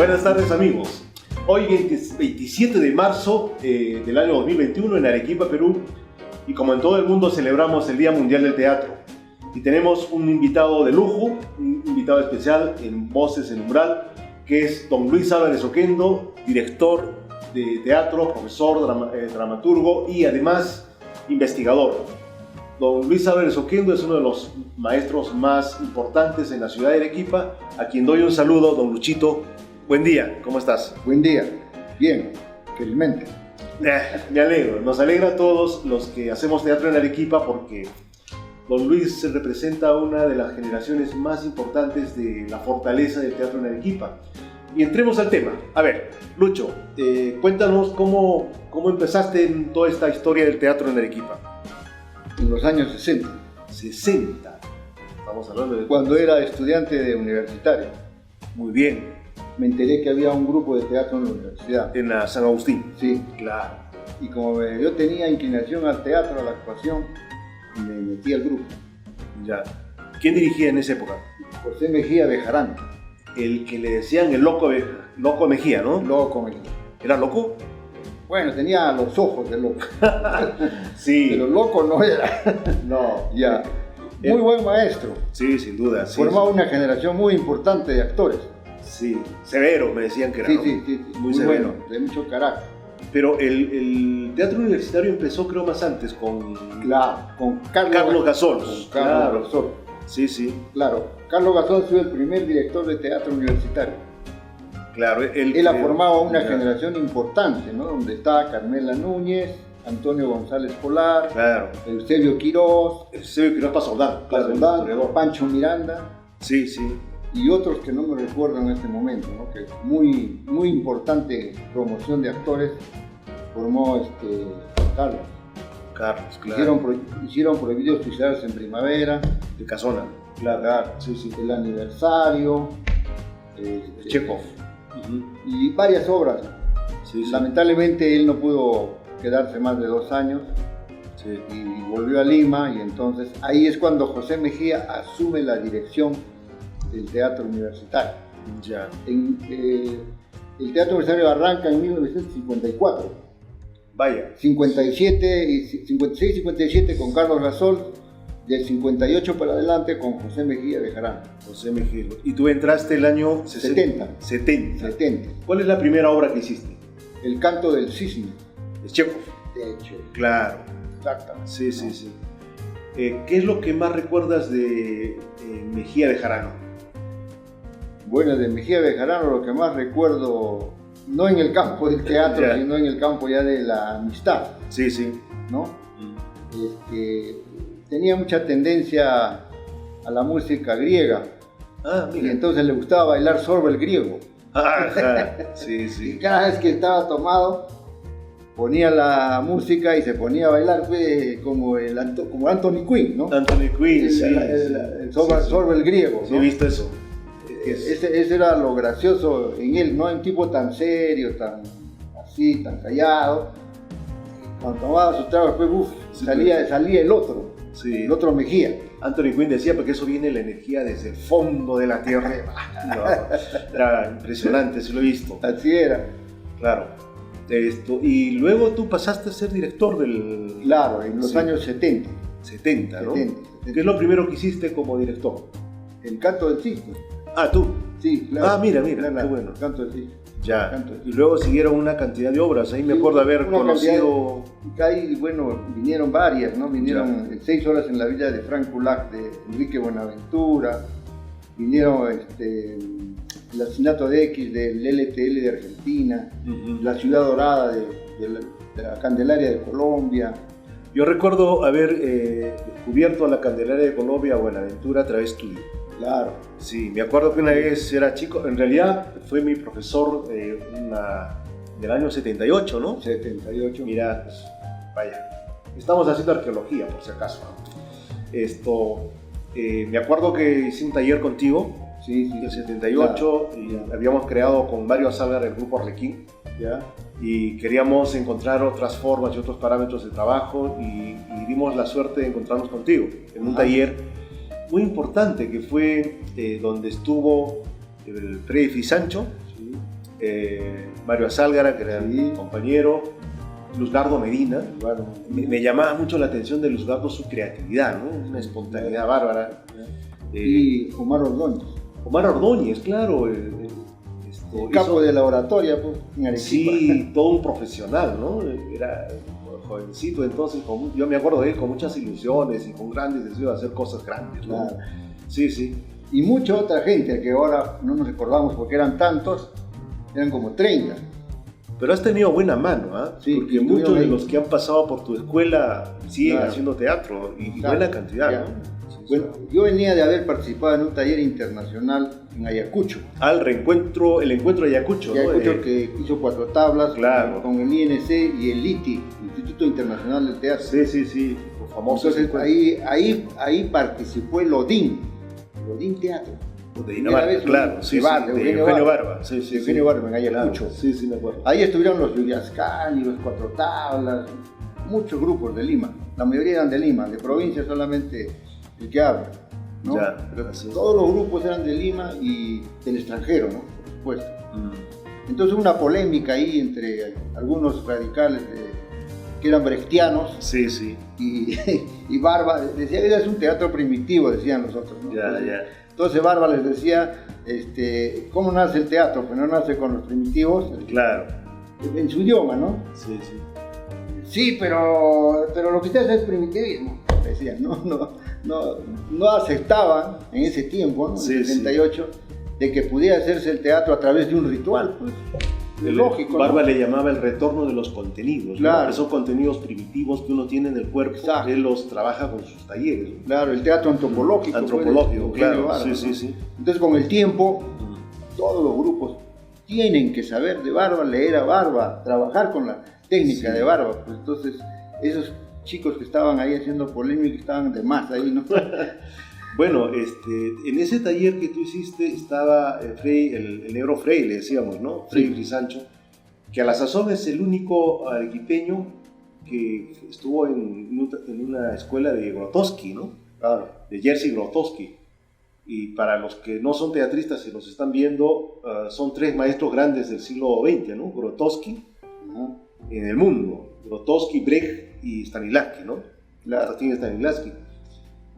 Buenas tardes, amigos. Hoy 27 de marzo del año 2021 en Arequipa, Perú, y como en todo el mundo celebramos el Día Mundial del Teatro. Y tenemos un invitado de lujo, un invitado especial en Voces en Umbral, que es don Luis Álvarez Oquendo, director de teatro, profesor, dramaturgo y además investigador. Don Luis Álvarez Oquendo es uno de los maestros más importantes en la ciudad de Arequipa, a quien doy un saludo. Don Luchito, buen día, ¿cómo estás? Buen día, bien, felizmente. Me alegro, nos alegra a todos los que hacemos teatro en Arequipa porque don Luis representa una de las generaciones más importantes de la fortaleza del teatro en Arequipa. Y entremos al tema. A ver, Lucho, cuéntanos cómo empezaste en toda esta historia del teatro en Arequipa. En los años 60. 60. Estamos hablando de... Cuando era estudiante de universitario. Muy bien. Me enteré que había un grupo de teatro en la universidad. En la San Agustín. Sí. Claro. Y como yo tenía inclinación al teatro, a la actuación, me metí al grupo. Ya. ¿Quién dirigía en esa época? José Mejía Bejarano. El que le decían el loco Mejía, ¿no? Loco Mejía. ¿Era loco? Bueno, tenía los ojos de loco. Sí. Pero loco no era. No. Ya. Muy buen maestro. Sí, sin duda. Sí, Formaba sí. una generación muy importante de actores. Sí. Severo, me decían que era. Sí, ¿no? sí. Muy severo. Bueno, de mucho carácter. Pero el teatro universitario empezó, creo, más antes con... Claro, con Carlos Gasol. Con Carlos Claro. Gasol. Sí, sí. Claro, Carlos Gasol fue el primer director de teatro universitario. Claro, Él ha formado una Ya. generación importante, ¿no? Donde está Carmela Núñez, Antonio González Polar, Claro. Eusebio Quirós, Eusebio Quirós Pasoldán. Claro, el historiador. Pancho Miranda Sí, sí. y otros que no me recuerdo en este momento, ¿no? Que muy importante promoción de actores formó Carlos. Carlos, claro. Hicieron Prohibidos Suicidarse en Primavera, De Casona. claro, Sí, sí. El Aniversario, Chekhov. y varias obras. Sí, sí. Lamentablemente él no pudo quedarse más de 2 años Sí. y volvió a Lima, y entonces ahí es cuando José Mejía asume la dirección del teatro universitario. Ya. El teatro universitario arranca en 1954, Vaya. 56-57 con Carlos Gasol, del 58 para adelante con José Mejía Bejarano. José Mejía. Y tú entraste el año 70. 70. ¿Cuál es la primera obra que hiciste? El canto del cisne. Es Chekhov. De hecho, Claro. exactamente. Sí, sí, sí. ¿Qué es lo que más recuerdas de Mejía Bejarano? Bueno, de Mejía Bejarano lo que más recuerdo, no en el campo del teatro, Ya. sino en el campo ya de la amistad, Sí, sí. ¿no? Tenía mucha tendencia a la música griega, Ah, y mira. entonces le gustaba bailar sorbo el griego. Ajá. Sí, Y sí. cada vez que estaba tomado, ponía la música y se ponía a bailar, como Anthony Quinn, ¿no? Anthony Quinn, sí. El sorbo, Sí, sí. sorbo el griego, Sí, ¿no? he visto eso. Ese era lo gracioso en él, no un tipo tan serio, tan así, tan callado. Cuando tomaba sus tragos, pues, Sí, salía el otro Mejía. Anthony Quinn decía porque eso viene la energía desde el fondo de la tierra. No, era impresionante, sí lo he visto. Así era. Claro. Y luego tú pasaste a ser director del... Claro, en los Sí. años 70. 70, ¿no? 70. ¿Qué es lo primero que hiciste como director? El canto del cisne. Ah, tú. Sí, claro. Ah, mira, qué Claro, bueno. El canto del cisne. Ya. Canto. Y luego siguieron una cantidad de obras. Ahí me Sí, acuerdo haber una conocido... Ahí, bueno, vinieron varias, ¿no? Vinieron 6 horas en la vida de Frank Kulak, de Enrique Buenaventura. Vinieron el asesinato de X del LTL de Argentina. Ujú. La ciudad dorada de la Candelaria de Colombia. Yo recuerdo haber descubierto a la Candelaria de Colombia, Buenaventura, a través tuyo. Claro. Sí, me acuerdo que una vez era chico, en realidad fue mi profesor del año 78, ¿no? 78. Mira, pues, vaya, estamos haciendo arqueología por si acaso, ¿no? Me acuerdo que hice un taller contigo, Sí, sí. en el 78, Claro. y habíamos creado con Mario Salgar el grupo Arlequín, Ya. y queríamos encontrar otras formas y otros parámetros de trabajo, y dimos la suerte de encontrarnos contigo en un Ajá. taller muy importante que fue donde estuvo el Freddy Sancho, Sí. Mario Asálgara, que era Sí. mi compañero, Luzgardo Medina. Bueno, Me llamaba mucho la atención de Luzgardo su creatividad, ¿no? Una espontaneidad bárbara. y Omar Ordóñez, Omar Ordóñez, claro. el capo de la oratoria, pues, en Arequipa. Sí, todo un profesional, ¿no? Era jovencito, entonces yo me acuerdo de él con muchas ilusiones y con grandes deseos de hacer cosas grandes, ¿no? Claro. Sí, sí. Y mucha otra gente que ahora no nos recordamos porque eran tantos, eran como 30. Pero has tenido buena mano, ¿ah? Sí, porque estuvieron muchos de ahí. los que han pasado por tu escuela siguen Claro. haciendo teatro y Claro, buena cantidad, ya. ¿no? Sí, sí. Bueno, yo venía de haber participado en un taller internacional en Ayacucho. Al reencuentro, el encuentro de Ayacucho, ¿no? Ayacucho que hizo 4 tablas Claro. con el INC y el ITI, Instituto Internacional del Teatro. Sí, sí, sí, los famosos Entonces ahí participó el Odín Teatro. de Dinamarca, primera vez, claro, sí, de sí, Barba, de Eugenio Eugenio Barba. Barba, sí, sí, Eugenio sí. Barba en Ayacucho. Claro, sí, sí, me acuerdo. Ahí estuvieron los Lluviascani, los 4 tablas, muchos grupos de Lima. La mayoría eran de Lima, de provincia solamente el que habla, ¿no? Ya, Pero así es. todos los grupos eran de Lima y del extranjero, ¿no? Por supuesto. Mm. Entonces una polémica ahí entre algunos radicales que eran brechtianos Sí, sí, y Barba decía que es un teatro primitivo, decían los otros, ¿no? ya, ya. Entonces Barba les decía, ¿cómo nace el teatro? Pues no nace con los primitivos, Claro, en su idioma, ¿no? sí, sí. Sí, pero lo que ustedes es primitivismo, decían, no aceptaban en ese tiempo, ¿no? Sí, En el 78, de que pudiera hacerse el teatro a través de un ritual, pues. Es lógico, Barba ¿no? le llamaba el retorno de los contenidos, Claro. ¿no? Que son contenidos primitivos que uno tiene en el cuerpo, Exacto. él los trabaja con sus talleres, ¿no? Claro, el teatro antropológico. Antropológico, pues, de Eugenio claro, Barba, sí, ¿no? sí, sí. Entonces con el tiempo, Mm. todos los grupos tienen que saber de Barba, leer a Barba, trabajar con la técnica Sí. de Barba. Pues entonces, esos chicos que estaban ahí haciendo polémica estaban de más ahí, ¿no? Bueno, en ese taller que tú hiciste estaba el negro Frey, le decíamos, ¿no? Frei Frisancho, que a la sazón es el único arequipeño que estuvo en una escuela de Grotowski, ¿no? Claro. De Jerzy Grotowski. Y para los que no son teatristas y nos están viendo, son 3 maestros grandes del siglo XX, ¿no? Grotowski Ajá. en el mundo, Grotowski, Brecht y Stanislavski, ¿no? Claro. Constantin Stanislavski.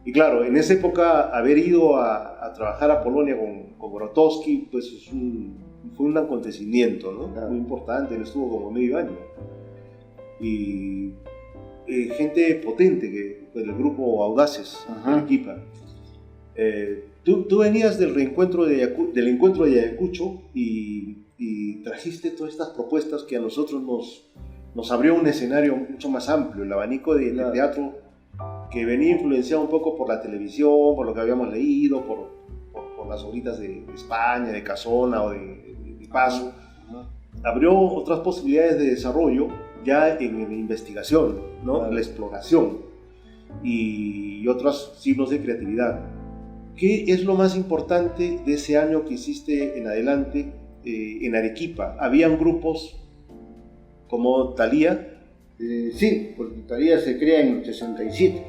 Y claro, en esa época haber ido a trabajar a Polonia con Grotowski, pues fue un acontecimiento, ¿no? Claro. Muy importante, él estuvo como medio año. Y gente potente, del grupo Audaces, Ajá. de Arequipa. Tú venías del encuentro de Ayacucho y trajiste todas estas propuestas que a nosotros nos abrió un escenario mucho más amplio, el abanico de Claro. teatro que venía influenciado un poco por la televisión, por lo que habíamos leído, por las obras de España, de Casona o de Paso. Ajá. Abrió otras posibilidades de desarrollo ya en la investigación, ¿no? Claro. La exploración y otros signos de creatividad. ¿Qué es lo más importante de ese año que hiciste en adelante en Arequipa? ¿Habían grupos como Thalía? Sí, porque todavía se crea en el 67.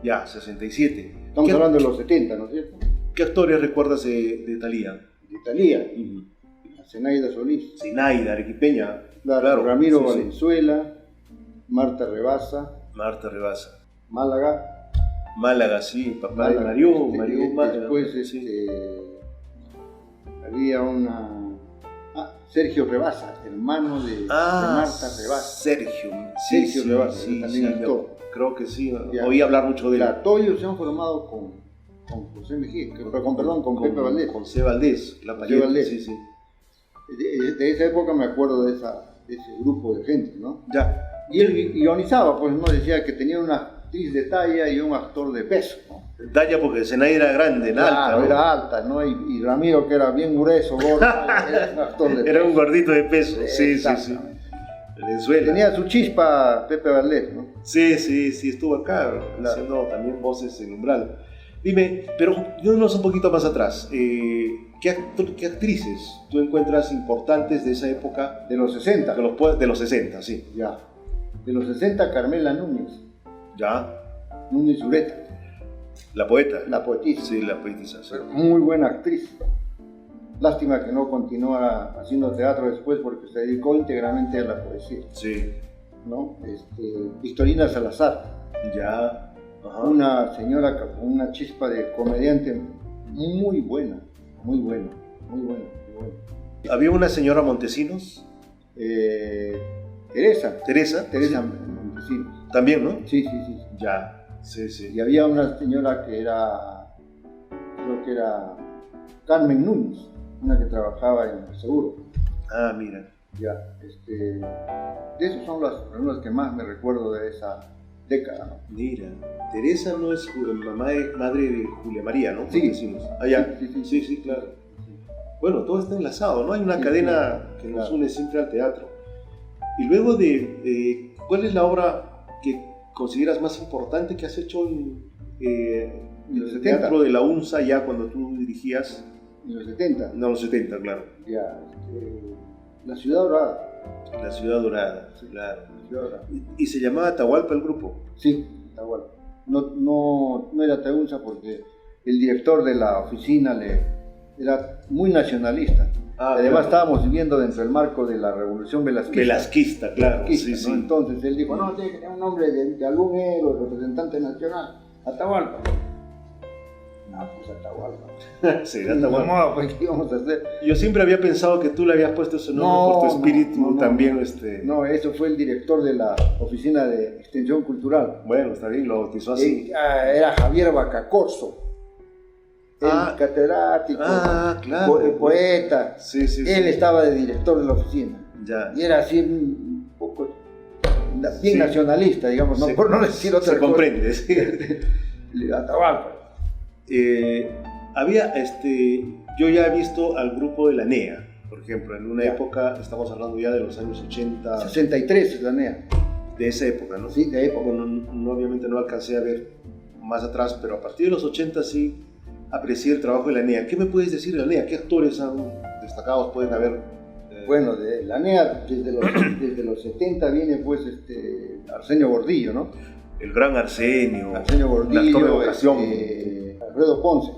Ya, 67. Estamos hablando de los 70, ¿no es cierto? ¿Qué actores recuerdas de Thalía? De Thalía, Zenaida Solís, Zenaida, arequipeña. claro, Ramiro sí, sí. Valenzuela, Marta Rebasa, Marta Rebasa. Málaga. Málaga, sí, papá Málaga, de Mario Málaga. después sí. había Sergio Rebasa, hermano de Marta Rebasa. Sergio Rebasa, sí, también sí, actor. creo que sí, Ya. oí hablar mucho de él. Claro, todos ellos se han formado con José Mejía, con Pepe Valdés. Con C. Valdés, la José payeta, Valdés. sí, sí. De esa época me acuerdo de ese grupo de gente, ¿no? Ya, Y él ironizaba, pues, ¿no? Decía que tenía una actriz de talla y un actor de peso, ¿no? Talla porque Zenaida era grande, alta, Claro, ¿no? era alta, ¿no? Y Ramiro, que era bien grueso, gordo, era un actor de peso. Era un gordito de peso, sí, sí, sí. Exactamente. Venezuela. Tenía su chispa Pepe Valdés, ¿no? Sí, estuvo acá, haciendo también voces en Umbral. Dime, pero yéndonos un poquito más atrás, ¿qué actrices tú encuentras importantes de esa época? De los 60. De los 60, sí. Ya. De los 60, Carmela Núñez. Ya, Núñez Ureta, la poeta. la poetisa. Sí, la poetisa. Sí. Muy buena actriz. Lástima que no continuara haciendo teatro después porque se dedicó íntegramente a la poesía, Sí. ¿no? Victorina Salazar, Ya. Ajá. una señora con una chispa de comediante muy buena, muy buena, muy buena, muy buena. Había una señora Montesinos. Teresa Teresa. Montesinos. También, ¿no? Sí, sí, sí. Ya. Sí, sí. Y había una señora que creo que era Carmen Núñez, una que trabajaba en el seguro. Ah, mira. Ya, de esos son las que más me recuerdo de esa década, ¿no? Mira. Teresa no es madre de Julia María, ¿no? Sí. Montesinos. Ah, ya. Sí, claro. Bueno, todo está enlazado, ¿no? Hay una cadena que nos une siempre al teatro. Y luego ¿cuál es la obra que consideras más importante que has hecho en el teatro de la UNSA ya cuando tú dirigías? En los 70. No, los 70, claro. Ya, La Ciudad Dorada. La Ciudad Dorada, claro. La Ciudad Dorada. ¿Y se llamaba Atahualpa el grupo? Sí, Atahualpa. No era Ataunza porque el director de la oficina era muy nacionalista. Además estábamos viviendo dentro del marco de la Revolución Velasquista, claro. Sí, ¿no? sí. Entonces él dijo, no, tiene que tener un nombre de algún héroe, representante nacional, Atahualpa. No, pues Atahualpa. Sí, Atahualpa. No, pues ¿qué íbamos a hacer? Yo siempre había pensado que tú le habías puesto ese nombre por tu espíritu también. No, eso fue el director de la Oficina de Extensión Cultural. Bueno, está bien, lo bautizó así. Era Javier Bacacorso. El catedrático, claro. poeta. Sí, sí, él estaba de director de la oficina. Ya. Y era así un poco bien nacionalista, digamos, ¿no? Por no decir otra cosa. Se comprende, sí. Atahualpa. Yo ya he visto al grupo de la NEA, por ejemplo, en una época, estamos hablando ya de los años 80. 63 es la NEA. De esa época, ¿no? Sí, de época. Obviamente no alcancé a ver más atrás, pero a partir de los 80 sí aprecié el trabajo de la NEA. ¿Qué me puedes decir de la NEA? ¿Qué actores destacados pueden haber? Bueno, de la NEA desde los 70 viene pues Arsenio Gordillo, ¿no? El gran Arsenio Gordillo, el actor de vocación. Alfredo Ponce.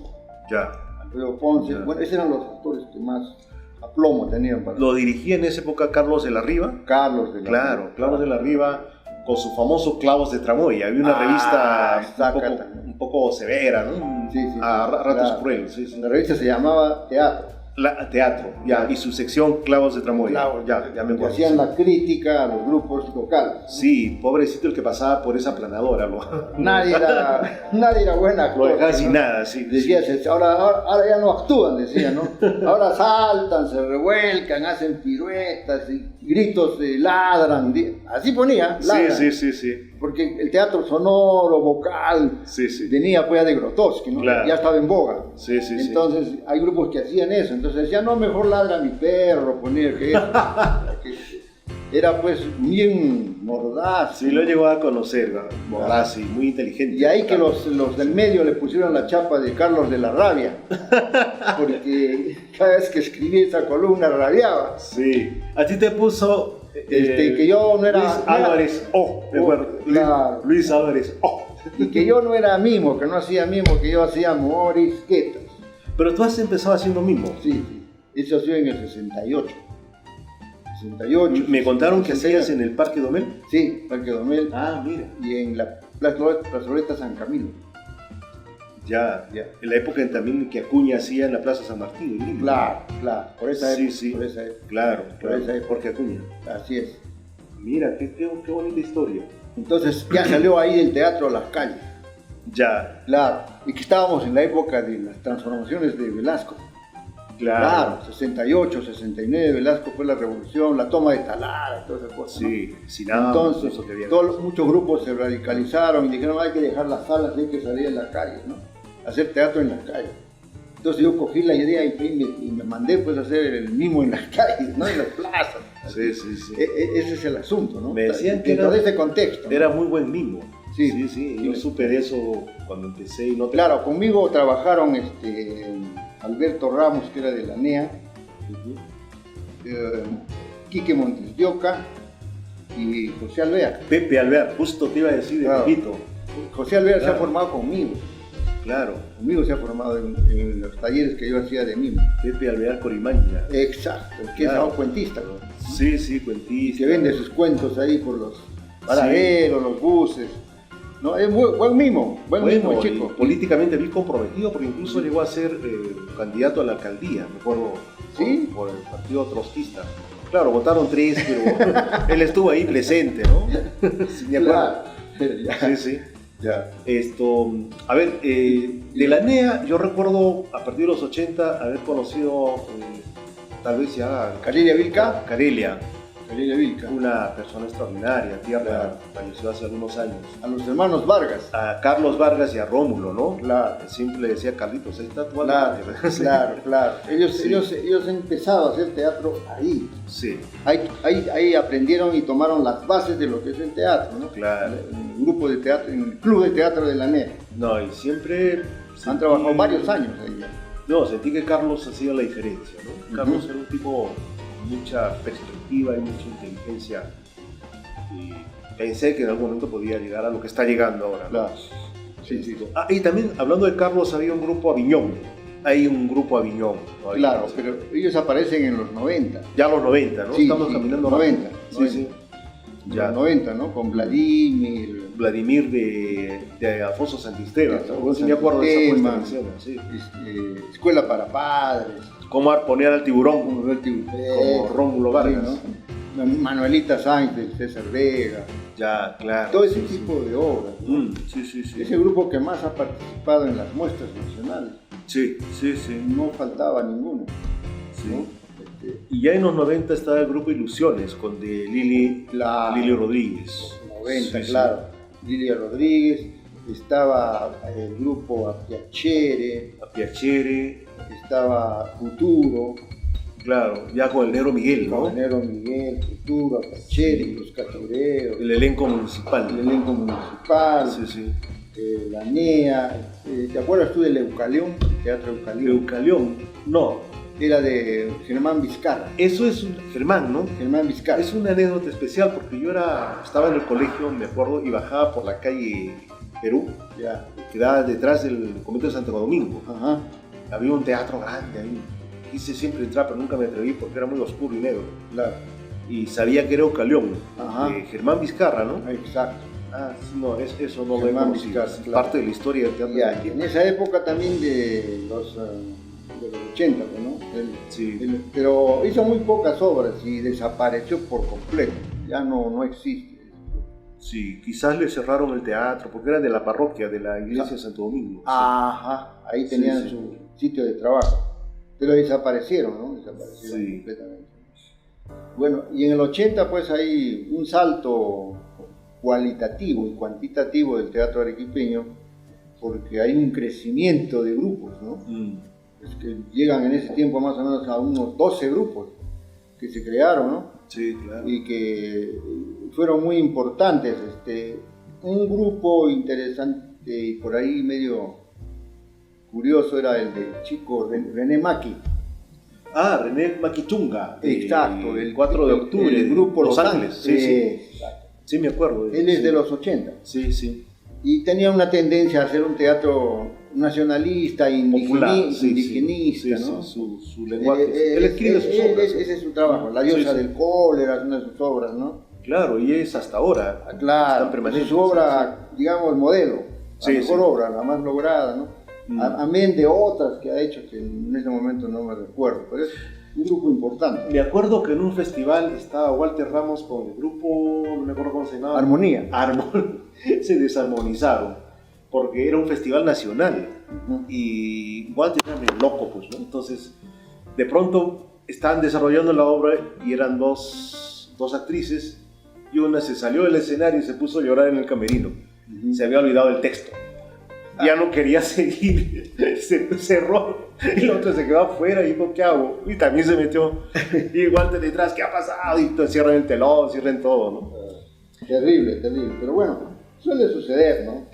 Ya. Alfredo Ponce. Ya. Bueno, esos eran los actores que más aplomo tenían. Lo dirigía en esa época Carlos de la Riva. Carlos de la Riva, con su famoso Clavos de Tramoya. Había una revista un poco severa, ¿no? Sí, a ratos cruel. Sí. La revista se llamaba Teatro. Teatro, ya, y su sección Clavos de Tramoya. Ya me acuerdo. Hacían la crítica a los grupos locales. Sí, pobrecito el que pasaba por esa planadora. Nadie era buen actor. Lo dejaban sin nada, sí. Decías, ahora ya no actúan, decían, ¿no? Ahora saltan, se revuelcan, hacen piruetas, y gritos, ladran. Así ponía, ladran. Sí. Porque el teatro sonoro, vocal, venía pues de Grotowski, ¿no? Claro. Ya estaba en boga. Sí. Entonces hay grupos que hacían eso. Entonces decían, no, mejor ladra mi perro, poner que eso. Era pues bien mordaz. Sí, lo llegó a conocer, mordaz y muy inteligente. Y ahí que los del medio le pusieron la chapa de Carlos de la Rabia. Porque cada vez que escribía esa columna rabiaba. Sí. A ti te puso... que yo no era... Luis Álvarez. Y que yo no era mimo, que no hacía mimo, que yo hacía morisquetas. Pero tú has empezado haciendo mimo. Sí. Eso ha sido en el 68. Me contaron que hacías en el Parque Domel. Sí, Parque Domel. Mira. Y en la plazoleta San Camilo. Ya. En la época también que Acuña hacía en la Plaza San Martín. Claro. Por esa época. Sí. Por esa época. Claro. Porque Acuña. Así es. Mira, qué bonita historia. Entonces ya salió ahí del teatro a las calles. Ya. Claro. Y que estábamos en la época de las transformaciones de Velasco. Claro, 68, 69, Velasco fue la revolución, la toma de Talara, todas esas cosas. Sí, ¿no? Entonces, muchos grupos se radicalizaron y dijeron, hay que dejar las salas, hay que salir en la calle, ¿no? Hacer teatro en la calle. Entonces yo cogí la idea y me mandé pues a hacer el mimo en las calles, ¿no? En las plazas. Sí. Ese es el asunto, ¿no? Me decían que dentro de ese contexto, ¿no? Era muy buen mimo. Sí. Yo supe de eso cuando empecé y no te... Claro, conmigo trabajaron Alberto Ramos, que era de la NEA, Quique Montes de Oca y José Alvear. Pepe Alvear, justo te iba a decir de Pepito. José Alvear se ha formado conmigo. Claro. Conmigo se ha formado en los talleres que yo hacía de mimo. Pepe Alvear Corimaña. Exacto, que Claro. es cuentista, ¿no? Sí, sí, Y cuentista. que vende sus cuentos ahí por los paraderos, los buses. No, es buen mimo, buen mimo el y chico. políticamente bien comprometido, porque incluso llegó a ser candidato a la alcaldía, me acuerdo, ¿Sí? por el partido trotskista. Claro, votaron 3, pero él estuvo ahí presente, ¿no? Sí, me acuerdo. Ya, Sí, sí. ya. A ver, de la NEA, yo recuerdo a partir de los 80 haber conocido, tal vez ya Carilia Vilca. Carelia, Carilia Vilca. una persona extraordinaria, tierra, Claro. falleció hace algunos años. A los hermanos Vargas. A Carlos Vargas y a Rómulo, ¿no? Claro. Siempre le decía Carlitos, ahí está tu Claro, alma. claro, claro. Ellos, Sí. ellos han empezado a hacer teatro ahí. Sí, Ahí aprendieron y tomaron las bases de lo que es el teatro, ¿no? claro. En el grupo de teatro, en el club de teatro de la NEA. No, y siempre... Han trabajado varios años ahí. No, sentí que Carlos hacía la diferencia, ¿no? Ujú. Carlos era un tipo con mucha perspectiva y mucha inteligencia. Y pensé que en algún momento podía llegar a lo que está llegando ahora, ¿no? Claro. Sí, sí. Ah, y también, hablando de Carlos, había un grupo Aviñón. Hay un grupo Aviñón. ¿no? Claro, pero ellos aparecen en los 90. Ya los 90, ¿no? Sí, Estamos sí, caminando 90, rápido. Sí, 90. sí. En Ya. los 90, ¿no? Con Vladimir, Vladimir de Alfonso Santisteban. De ¿no? Alfonso Sí, me acuerdo de esa puesta en Santisteban. escena, sí. Escuela para Padres, Cómo ponían al tiburón como Roberto como Rómulo Vargas. ¿no? Manuelita Sánchez, César Vega, Ya, claro. todo ese sí, tipo de obras, ¿no? Sí, sí, sí. Es el grupo que más ha participado en las muestras nacionales, Sí, sí, sí. no faltaba ninguno. Sí. ¿no? Y ya en los 90 estaba el grupo Ilusiones con de Lili Rodríguez. 90, Sí, claro. Lilia Rodríguez, estaba el grupo Apiachere, Sí. A Piacere, estaba Futuro, claro, ya con el Negro Miguel, ¿no? Caballero Miguel, Futuro, Apiachere, Los Catureos, El elenco el municipal. elenco municipal, Sí, sí. la NEA. ¿Te acuerdas tú del Eucaleón? Teatro Eucaleón. Eucalión, no. Era de Germán Vizcarra. Eso es un Germán, ¿no? Germán Vizcarra. Es una anécdota especial porque yo estaba en el colegio, me acuerdo, y bajaba por la calle Perú, Ya. que daba detrás del convento de Santo Domingo. Ajá. Había un teatro grande ahí. Quise siempre entrar, pero nunca me atreví porque era muy oscuro y negro. Claro. Y sabía que era Eucalión, Ajá. de Germán Vizcarra, ¿no? Exacto. Ah, sí, no, eso no lo he Germán conocido. Vizcarra, Es claro. parte de la historia del teatro. Ya, en esa época también de los 80, pues, ¿no? Sí. Pero hizo muy pocas obras y desapareció por completo. Ya no existe. Sí, quizás le cerraron el teatro porque era de la parroquia, de la iglesia de Santo Domingo. Ajá, ahí tenían Sí, sí. su sitio de trabajo. Pero desaparecieron, ¿no? Desaparecieron Sí. completamente. Bueno, y en el 80 pues hay un salto cualitativo y cuantitativo del teatro arequipeño porque hay un crecimiento de grupos, ¿no? Es que llegan en ese tiempo más o menos a unos 12 grupos que se crearon, ¿no? Sí, claro. Y que fueron muy importantes. Un grupo interesante y por ahí medio curioso era el del chico René Maki. Ah, René Maquitunga. Exacto, el 4 de octubre. el grupo Los Ángeles. Sí, sí. Exacto. Sí, me acuerdo. Él es Sí. de los 80 Sí, sí. y tenía una tendencia a hacer un teatro nacionalista, Popular, sí, indigenista, sí, ¿no? sí, su lenguaje. Él escribe sus obras. Ese es su trabajo, La diosa Sí, sí. del cólera, es una de sus obras, ¿no? Claro, y es hasta ahora. Claro, Están permanentes. es su obra, digamos, modelo, la Sí, mejor sí. obra, la más lograda, ¿no? Amén de otras que ha hecho que en ese momento no me recuerdo, pero es un grupo importante. Me acuerdo que en un festival estaba Walter Ramos con el grupo, no me acuerdo cómo se llamaba. Armonía. Se desarmonizaron, porque era un festival nacional. Ujú. Y Walter era medio loco, pues, ¿no? Entonces, de pronto estaban desarrollando la obra y eran dos actrices, y una se salió del escenario y se puso a llorar en el camerino. Ujú. Se había olvidado el texto. Ya no quería seguir, se cerró, y la otra se quedó afuera y dijo, ¿qué hago? Y también se metió, y Walter detrás, ¿qué ha pasado? Y cierran el telón, cierran todo, ¿no? Terrible, terrible, pero bueno, suele suceder, ¿no?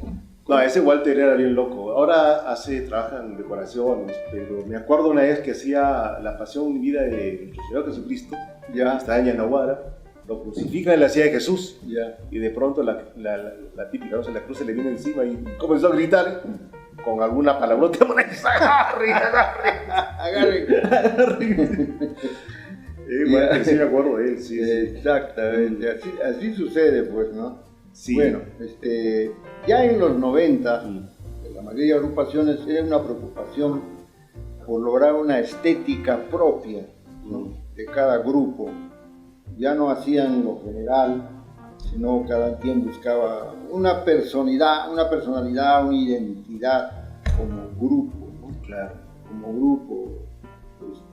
No, ese Walter era bien loco. Ahora trabaja en decoraciones, pero me acuerdo una vez que hacía La Pasión y Vida de nuestro Señor Jesucristo, Ya, estaba en Yanaguara, lo crucifican en la silla de Jesús, ya. y de pronto la típica, ¿no? O sea, la cruz se le viene encima y comenzó a gritar. con alguna palabrota, agarre. Bueno, sí me acuerdo de él, sí. Exactamente, así sucede, pues, ¿no? Sí. Bueno, ya en los 90, la mayoría de agrupaciones era una preocupación por lograr una estética propia, ¿no? De cada grupo. Ya no hacían lo general, sino cada quien buscaba una personalidad, una identidad como grupo, ¿no? Claro. Como grupo,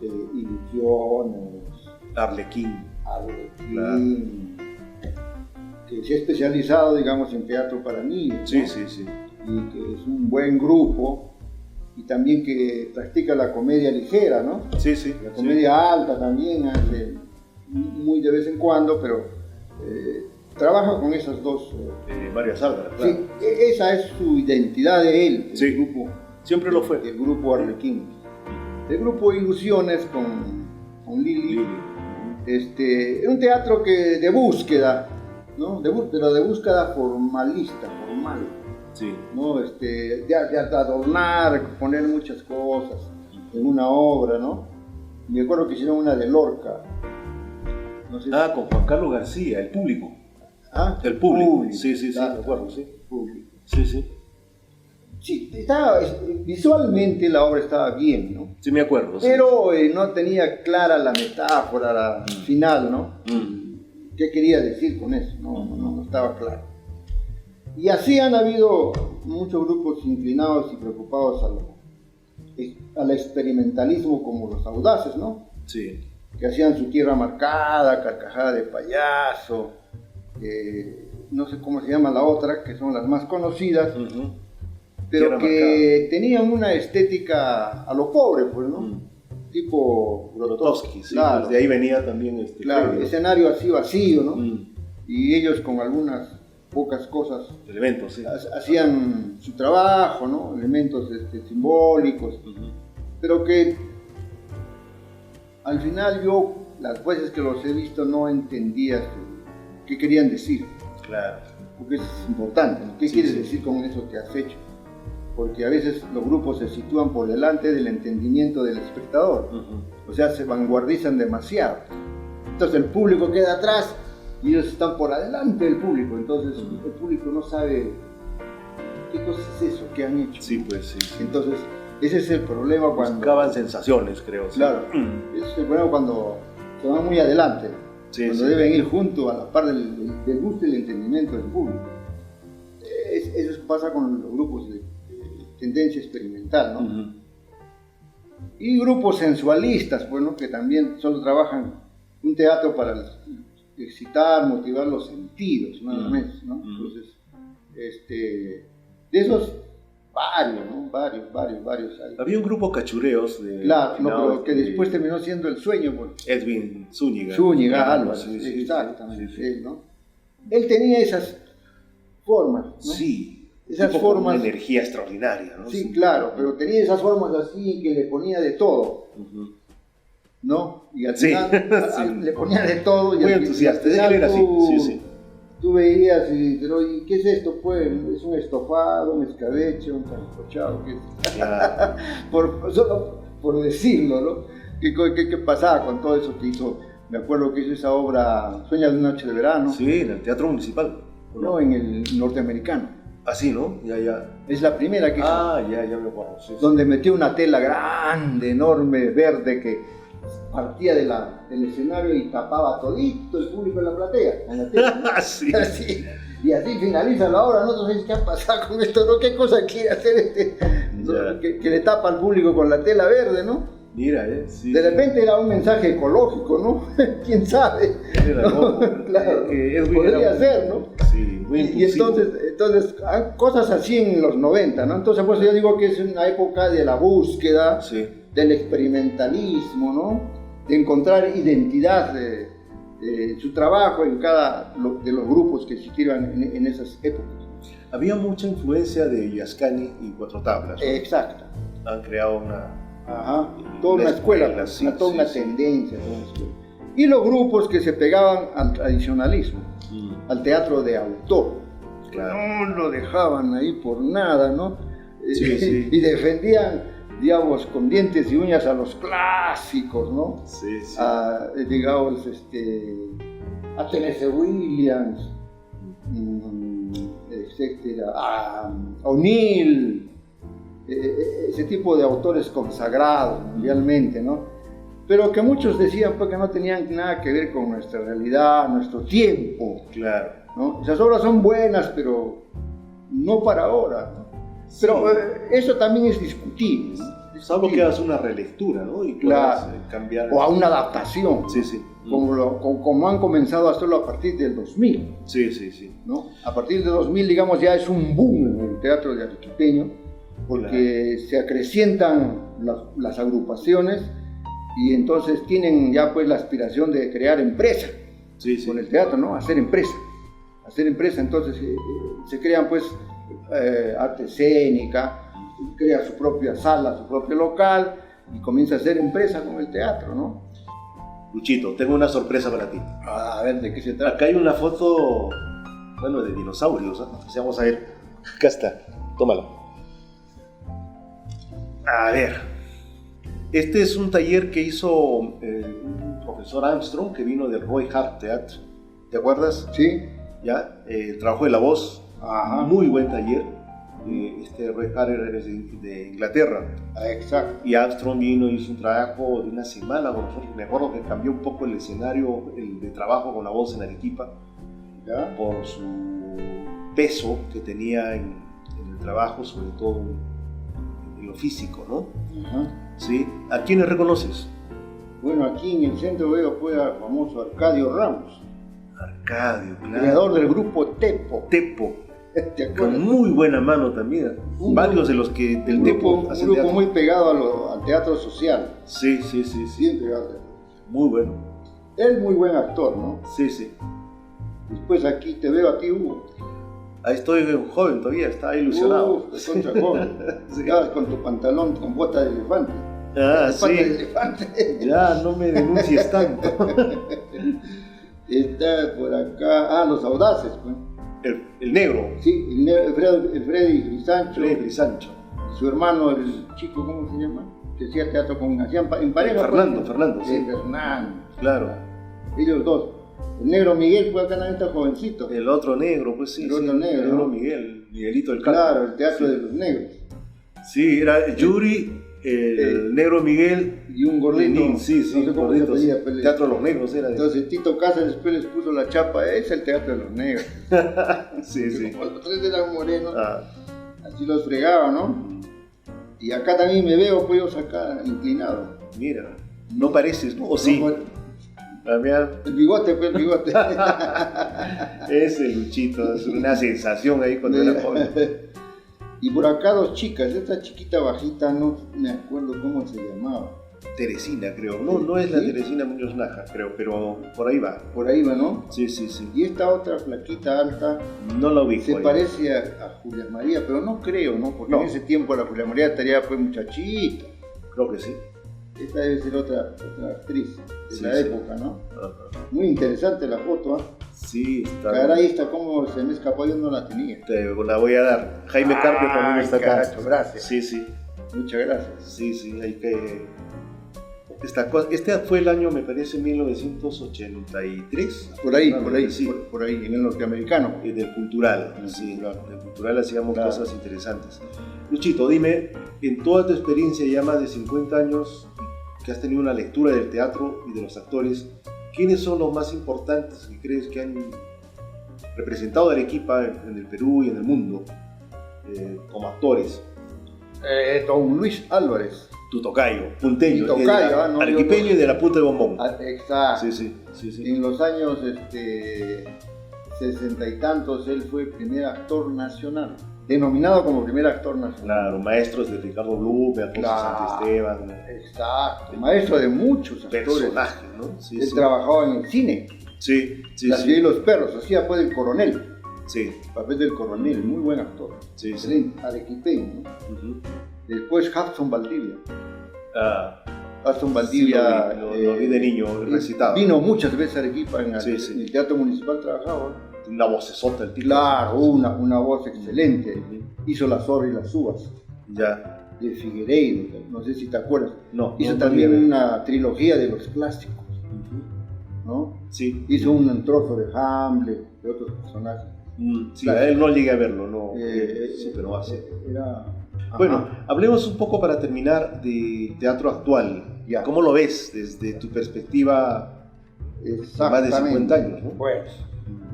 Ilusiones, Arlequín. Claro. Que se ha especializado, digamos, en teatro para niños, ¿no? Sí. Y que es un buen grupo, y también que practica la comedia ligera, ¿no? Sí. La comedia alta también hace muy de vez en cuando, pero trabaja con esas dos. Varias Álvarez, claro. Sí, esa es su identidad de él, el Sí. grupo. Siempre lo fue. El grupo Arlequín. El grupo Ilusiones con Lili. Es un teatro de búsqueda, ¿no? Pero de búsqueda formalista, formal. Sí. ¿No? De adornar, poner muchas cosas en una obra, ¿no? Me acuerdo que hicieron una de Lorca. No sé Con Juan Carlos García, el público. El público. Sí, claro, me acuerdo, sí. Público. Sí. Sí, visualmente la obra estaba bien, ¿no? Sí, me acuerdo. Pero no tenía clara la metáfora final, ¿no? ¿Qué quería decir con eso? No estaba claro. Y así han habido muchos grupos inclinados y preocupados al experimentalismo, como los Audaces, ¿no? Sí. Que hacían Su Tierra Marcada, Carcajada de Payaso, no sé cómo se llama la otra, que son las más conocidas, pero Tierra que Marcada. Tenían una estética a lo pobre, pues, ¿no? Tipo Grotowski, sí. claro. Pues de ahí venía también Claro, premio. escenario así vacío, ¿no? Y ellos con algunas pocas cosas Elementos, sí. hacían su trabajo, ¿no? Elementos simbólicos, pero que al final yo, las veces que los he visto, no entendía qué querían decir. Claro. Porque es importante, ¿no? ¿Qué quieres decir con eso que has hecho? Porque a veces los grupos se sitúan por delante del entendimiento del espectador, o sea, se vanguardizan demasiado. Entonces el público queda atrás y ellos están por adelante del público, entonces el público no sabe qué cosa es eso que han hecho. Sí, pues sí. Entonces ese es el problema cuando... Buscaban sensaciones, creo. Sí. Claro, ese es el problema cuando se van muy adelante, cuando deben ir junto a la par del gusto y el entendimiento del público. Eso pasa con los grupos de tendencia experimental, ¿no? Y grupos sensualistas, bueno, que también solo trabajan un teatro para excitar, motivar los sentidos, nada más, ¿no? Entonces, de esos varios, ¿no? Varios hay. Había un grupo Cachureos de... Claro, pero que después terminó siendo El Sueño, pues. Edwin Zúñiga. Zúñiga Álvarez, sí, exactamente, sí. él, ¿no? Él tenía esas formas, ¿no? Sí. Esas tipo formas... con una energía extraordinaria, ¿no? Sí, claro, pero tenía esas formas así que le ponía de todo, ¿no? Y al final le ponía de todo. Y muy entusiasta, él era así, sí. Tú veías pero ¿y qué es esto? Pues es un estofado, un escabeche, un sancochado, ¿qué es? Claro. Solo por decirlo, ¿no? ¿Qué pasaba con todo eso que hizo? Me acuerdo que hizo esa obra Sueña de una noche de verano. Sí, en el Teatro Municipal. No, en el norteamericano. Así, ¿no? Ya. Es la primera que hizo. Ya me acuerdo. Sí, donde metió una tela grande, enorme, verde, que partía del escenario y tapaba todito el público en la platea. Con la tela. Sí. Así, y así finaliza la obra. Nosotros decimos, ¿qué ha pasado con esto? ¿No? ¿Qué cosa quiere hacer que le tapa al público con la tela verde, ¿no? Mira, sí. De repente era un mensaje ecológico, ¿no? ¿Quién sabe? ¿No? Claro, podría ser, ¿no? Sí, muy y entonces, cosas así en los 90, ¿no? Entonces, pues yo digo que es una época de la búsqueda, del experimentalismo, ¿no? De encontrar identidad de su trabajo en cada de los grupos que existían en esas épocas. Había mucha influencia de Yascani y Cuatro Tablas, ¿no? Exacto. Han creado una... toda una escuela, toda una tendencia, toda una escuela. Y los grupos que se pegaban al tradicionalismo, al teatro de autor, Claro. no lo dejaban ahí por nada, ¿no? Sí, sí. Y defendían, digamos, con dientes y uñas a los clásicos, ¿no? Sí, sí. Digamos, a Tennessee Williams, etcétera, a O'Neill, ese tipo de autores consagrados mundialmente, ¿no? Pero que muchos decían pues, que no tenían nada que ver con nuestra realidad, nuestro tiempo. Claro. ¿No? Esas obras son buenas, pero no para ahora, ¿no? Pero eso también es discutible, ¿no? Salvo que hagas una relectura, ¿no? Y puedas cambiar. O a una adaptación. Sí, sí. Como han comenzado a hacerlo a partir del 2000. Sí, sí, sí. ¿No? A partir del 2000, digamos, ya es un boom en el teatro de arequipeño, porque se acrecientan las agrupaciones y entonces tienen ya pues la aspiración de crear empresa con el teatro, ¿no? Hacer empresa, entonces se crean pues arte escénica, crea su propia sala, su propio local y comienza a hacer empresa con el teatro, ¿no? Luchito, tengo una sorpresa para ti. A ver, ¿de qué se trata? Acá hay una foto, bueno, de dinosaurios, ¿no? Entonces vamos a ver. Acá está, tómala. A ver. Este es un taller que hizo un profesor Armstrong que vino del Roy Hart Theatre. ¿Te acuerdas? Sí. Ya, trabajo de la voz. Ajá. Muy buen taller. Roy Hart es de Inglaterra. Exacto. Y Armstrong vino y hizo un trabajo de una semana con nosotros. Me acuerdo que cambió un poco el escenario de trabajo con la voz en Arequipa. ¿Ya? Por su peso que tenía en el trabajo, sobre todo en lo físico, ¿no? Ajá. ¿Sí? ¿A quiénes reconoces? Bueno, aquí en el centro veo pues al famoso Arcadio Ramos. Arcadio, claro. Creador del grupo Tepo. Tepo. Con muy buena mano también. Varios de los que del Tepo hacen un grupo muy pegado al teatro social. Sí, sí, sí, sí. Bien pegado al teatro. Muy bueno. Él muy buen actor, ¿no? Sí, sí. Después aquí te veo a ti, Hugo. Ahí estoy joven todavía, estaba ilusionado. Contra joven. Sí. Estabas con tu pantalón con bota de elefante. Ah, sí. De elefante. Ya, no me denuncies tanto. Está por acá. Los audaces, pues. El negro. Sí, el Freddy Grisancho. Freddy Grisancho. Su hermano, el chico, ¿cómo se llama? Que hacía teatro hacían en pareja. Fernando, pues, Fernando, sí. Fernando. Claro. Ellos dos. El negro Miguel, pues acá también está jovencito. El otro negro, pues sí. El otro negro. El negro Miguel, Miguelito del Campo. Claro, el teatro de los negros. Sí, era Yuri, el negro Miguel y un gordito. Sí, sí, no sé cómo se apellida, el teatro de los negros era. Entonces Tito Casas después les puso la chapa, es el teatro de los negros. Sí, sí. Como los tres eran morenos, así los fregaban, ¿no? Y acá también me veo, pues acá inclinado. Mira, no pareces, ¿no? ¿O sí? El bigote, pues el bigote. Ese Luchito, es una sensación ahí cuando era joven. Y por acá dos chicas, esta chiquita bajita, no me acuerdo cómo se llamaba. Teresina, creo. No es la Teresina Muñoz Naja, creo, pero por ahí va. Por ahí va, ¿no? Sí, sí, sí. Y esta otra flaquita alta, no la ubico. Se parece a Julia María, pero no creo, ¿no? Porque en ese tiempo la Julia María estaría pues muchachita. Creo que sí. Esta debe ser otra actriz de la época, ¿no? Ajá. Muy interesante la foto, ¿ah? Sí, está. Caray, esta como se me escapó, yo no la tenía. Te la voy a dar. Jaime Carpio también está acá. Caracho, gracias. Sí, sí. Muchas gracias. Sí, sí, hay que... Este fue el año, me parece, 1983. Por ahí, sí. por ahí, en el norteamericano. Del cultural, sí, claro. En el cultural hacíamos cosas interesantes. Luchito, dime, en toda tu experiencia, ya más de 50 años, que has tenido una lectura del teatro y de los actores, ¿quiénes son los más importantes que crees que han representado a Arequipa en el Perú y en el mundo como actores? Don Luis Álvarez. Tu tocayo, punteño, mi tocayo, arequipeño y de la Punta de Bombón. Exacto. Sí. En los años 60 y tantos él fue primer actor nacional, denominado como primer actor nacional. Claro, maestros de Ricardo Blume, Alfonso Santisteban. Exacto, maestro de muchos actores. Personajes, ¿no? Sí, él trabajaba en el cine. Sí. La ciudad y los perros, hacía pues el coronel. Sí. El papel del coronel, muy buen actor. Sí. Arequipeño, ¿no? Después Hudson Valdivia. Hudson Valdivia, sí, lo vi de niño recitado. Vino muchas veces a Arequipa, en el Teatro Municipal trabajaba. Una vocesota el tipo. Claro, una voz excelente. Hizo La Zorra y las Uvas. Ya. de Figueiredo, no sé si te acuerdas. No. Hizo no, también no, una trilogía de los clásicos, ¿no? Sí. Hizo un trozo de Hamlet, de otros personajes. Sí, Claro. a él no llegué a verlo, no. Sí, pero hace. Era... Bueno, Ajá. hablemos un poco para terminar de teatro actual. Ya. ¿Cómo lo ves desde tu perspectiva de más de 50 años? ¿No? Pues,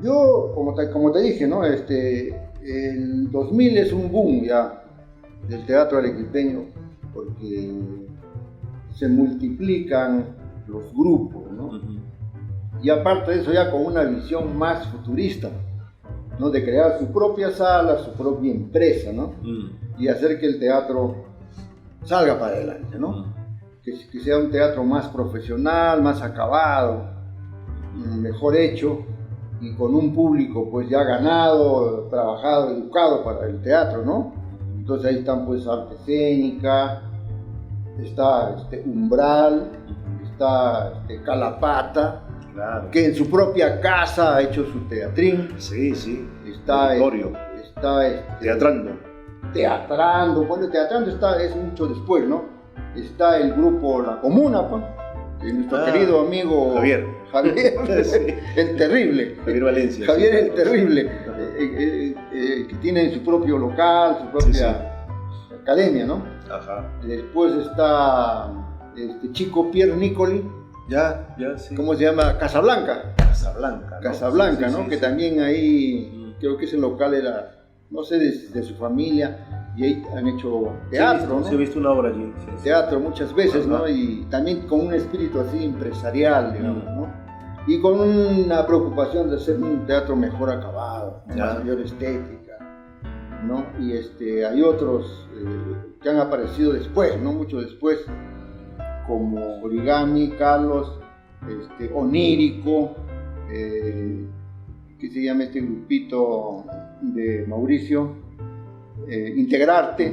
yo, como te dije, ¿no? El 2000 es un boom ya del teatro arequipeño, porque se multiplican los grupos, ¿no? Y aparte de eso, ya con una visión más futurista, ¿no? De crear su propia sala, su propia empresa, ¿no? Y hacer que el teatro salga para adelante, ¿no? Que sea un teatro más profesional, más acabado, mejor hecho, y con un público pues ya ganado, trabajado, educado para el teatro, ¿no? Entonces ahí están pues arte escénica, está Umbral, está Calapata, Claro. que en su propia casa ha hecho su teatrín. Sí, sí. Está Auditorio. Teatrando. Bueno, teatrando es mucho después, ¿no? Está el grupo La Comuna, pues, de nuestro querido amigo Javier. Sí. El terrible. Javier Valencia. Javier sí, el terrible, que tiene su propio local, su propia academia, ¿no? Ajá. Después está chico Pierre Nicoli, Ya, sí. ¿cómo se llama? Casablanca. Casablanca. ¿no? Casablanca, Sí, ¿no? sí, Que sí. también ahí, creo que ese local era, no sé, de su familia, y ahí han hecho teatro, Sí, he visto una obra allí. Sí, sí. teatro muchas veces, ¿no? Ajá. Y también con un espíritu así empresarial, digamos, ¿no? Y con una preocupación de hacer un teatro mejor acabado, con Ya. mayor estética, ¿no? Y hay otros que han aparecido después, ¿no? Mucho después, como Origami, Carlos, Onírico, que se llama este grupito de Mauricio, Integrarte.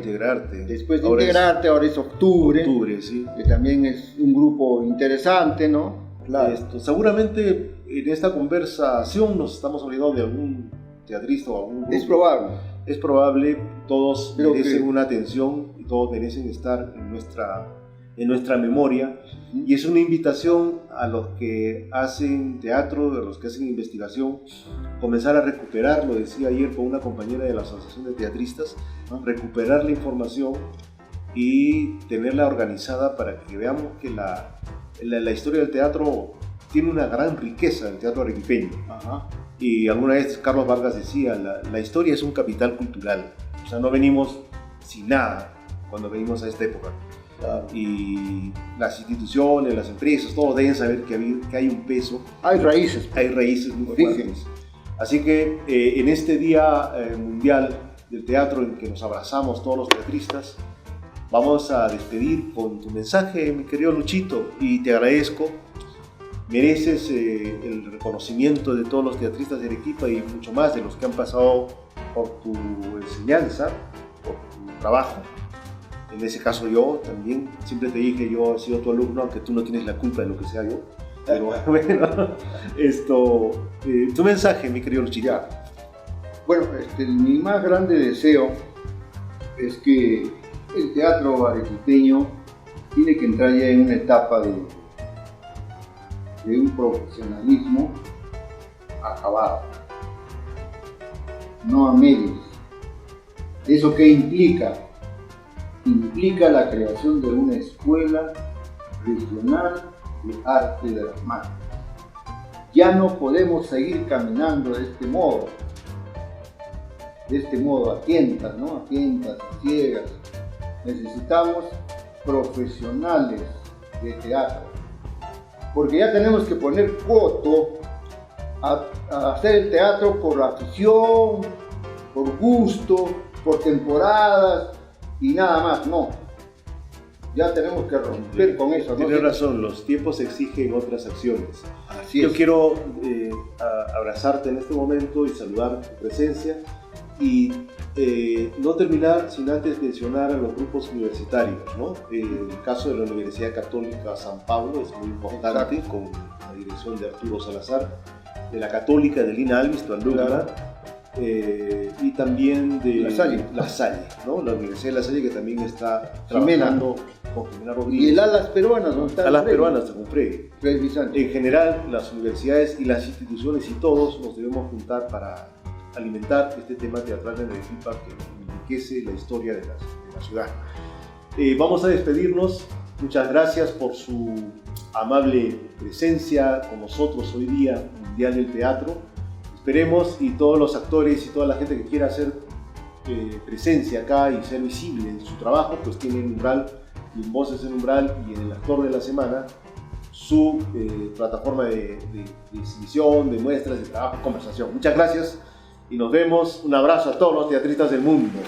Después de Ahora Integrarte, ahora es Octubre, sí. que también es un grupo interesante, ¿no? Seguramente en esta conversación nos estamos olvidando de algún teatrista o algún grupo. Es probable. Es probable, todos Creo merecen que- una atención y todos merecen estar en nuestra memoria. Y es una invitación a los que hacen teatro, a los que hacen investigación, comenzar a recuperar, lo decía ayer con una compañera de la Asociación de Teatristas, recuperar la información y tenerla organizada para que veamos que la historia del teatro tiene una gran riqueza, el teatro arequipeño. Ajá. Y alguna vez Carlos Vargas decía, la historia es un capital cultural, o sea, no venimos sin nada cuando venimos a esta época. Claro. Y las instituciones, las empresas, todos deben saber que hay un peso, Hay raíces. hay raíces muy Origen. fuertes. Así que en este Día Mundial del Teatro en que nos abrazamos todos los teatristas, vamos a despedir con tu mensaje, mi querido Luchito, y te agradezco. Mereces el reconocimiento de todos los teatristas de Arequipa y mucho más de los que han pasado por tu enseñanza, por tu trabajo. En ese caso yo también, siempre te dije, yo he sido tu alumno, aunque tú no tienes la culpa de lo que sea yo. Pero bueno, tu mensaje, mi querido Luchito. Ya. Bueno, mi más grande deseo es que el teatro arequipeño tiene que entrar ya en una etapa de un profesionalismo acabado, no a medias. ¿Eso qué implica? Implica la creación de una escuela regional de arte de las manos. Ya no podemos seguir caminando de este modo a tientas, ¿no? A tientas, a ciegas. Necesitamos profesionales de teatro, porque ya tenemos que poner coto a hacer el teatro por afición, por gusto, por temporadas y nada más, no. Ya tenemos que romper con eso, ¿no? Tienes razón, los tiempos exigen otras acciones. Así Yo es. quiero abrazarte en este momento y saludar tu presencia y no terminar sin antes mencionar a los grupos universitarios, ¿no? El caso de la Universidad Católica San Pablo es muy importante, con la dirección de Arturo Salazar, de la Católica de Lina Alvis, tu alumna, y también de La Salle, ¿no? La Universidad de La Salle, que también está Jimena. trabajando con Jimena Rodríguez. Y el Alas Peruanas, ¿dónde está? Alas Peruanas, con Freddy. Freddy Sánchez. En general, las universidades y las instituciones y todos nos debemos juntar para alimentar este tema teatral de Arequipa que enriquece la historia de la ciudad. Vamos a despedirnos. Muchas gracias por su amable presencia con nosotros hoy día, Mundial del Teatro. Esperemos, y todos los actores y toda la gente que quiera hacer presencia acá y ser visible en su trabajo, pues tienen Umbral, y en Voces en Umbral y en el Actor de la Semana su plataforma de exhibición, de muestras, de trabajo, conversación. Muchas gracias y nos vemos. Un abrazo a todos los teatristas del mundo.